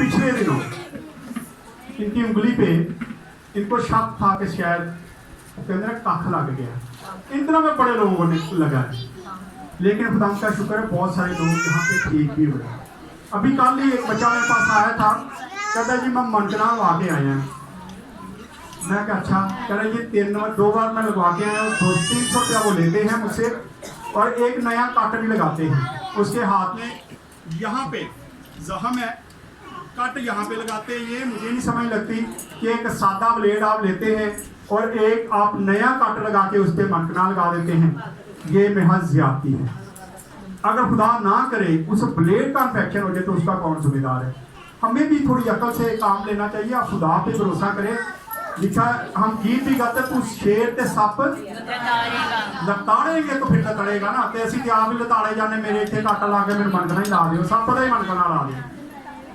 पिछले दिनों इनकी उंगली पे इनको शक था कि शायद उसके अंदर कख लग गया। इन दिनों में बड़े लोगों ने लगा है, लेकिन खुदा का शुक्र है बहुत सारे लोग यहाँ पे ठीक भी हुए। अभी कल ही एक बच्चा मेरे पास आया था, कहता जी मैं मनकना लगा के आया। मैं क्या अच्छा, कह रहा ये 2 बार मैं लगवा के आया, 200-300 रुपया वो लेते हैं मुझसे और एक नया कट भी लगाते हैं। उसके हाथ में यहाँ पे जख्म है, कट यहाँ पे लगाते हैं। ये मुझे नहीं समझ लगती कि एक सादा ब्लेड आप लेते हैं और एक आप नया कट लगा के उस पर मनकना लगा देते हैं, ये महज ज्यादती है। अगर खुदा ना करे उस ब्लेड का इंफेक्शन हो जाए तो उसका कौन जिम्मेदार है? हमें भी थोड़ी अकल से काम लेना चाहिए। आप खुदा पे भरोसा करें। लिखा हम गीत भी गाते, तू शेर ते सप लताड़ेंगे तो फिर लताड़ेगा ना। तो असं आप भी लताड़े जाने, मेरे इतने काटा ला के मेरे मनकना ही ला दो, सप का ही मनकना ला दो,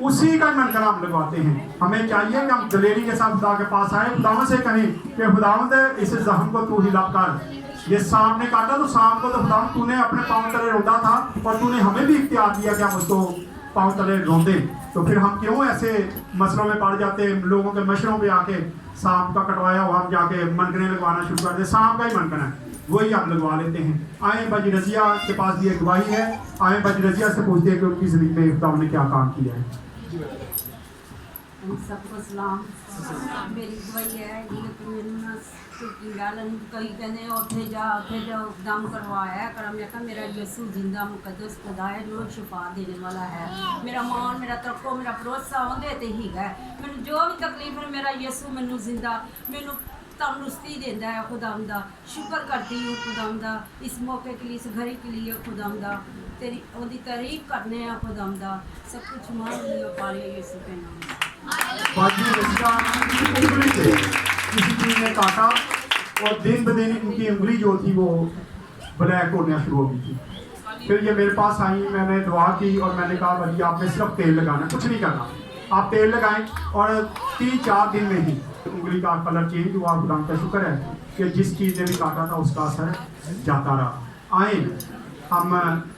उसी का मनकना हम लगवाते हैं। हमें चाहिए कि हम दलेरी के साथ खुदा के पास आए, खुदावंद से कहें कि खुदावंद इस जख्म को तू ही लब कर। ये सांप ने काटा तो सांप को तो खुदावंद तूने अपने पाँव तले रोंदा था और तूने हमें भी इख्तियार दिया कि हम उसको पाँव तले रोंदे। तो फिर हम क्यों ऐसे मसलों में पड़ जाते हैं? लोगों के मशरों पे आके सांप का कटवाया हुआ हम जाके मनकने लगवाना शुरू कर दे। सांप का ही मनकना है, वही हम लगवा लेते हैं। आए बाजी रजिया के पास भी एक गवाही है, आए बाजी रजिया से पूछते हैं कि उनकी जिंदगी में खुदावंद ने क्या काम किया है। सबको सलाम। मेरी गवाही है कई कहने उत्थे जा दम करवाया कर। मैं कहा मेरा यीशु जिंदा मुकद्दस खुदा है जो शिफा देने वाला है। मेरा मान, मेरा तरको, मेरा भरोसा उहदे ते ही है। मैनू जो भी तकलीफ है मेरा यीशु मैनू जिंदा मैनू तंदुरुस्ती देता है। खुदावंद दा शुक्र करती हूँ, खुदावंद दा इस मौके के लिए, इस घड़ी के लिए खुदावंद दा तेरी ओदी तारीफ करने हैं। खुदावंद दा सब कुछ मान लियो पालियो यीशु के नाम में। किसी चीज ने काटा और दिन ब दिन इनकी उंगली जो थी वो ब्लैक होना शुरू हो गई थी। फिर ये मेरे पास आई, मैंने दुआ की और मैंने कहा भाई आपने सिर्फ तेल लगाना, कुछ नहीं करना। आप तेल लगाएं और 3-4 दिन में ही उंगली का कलर चेंज हुआ। खुदा का शुक्र है कि जिस चीज़ ने भी काटा था उसका असर जाता रहा। आए हम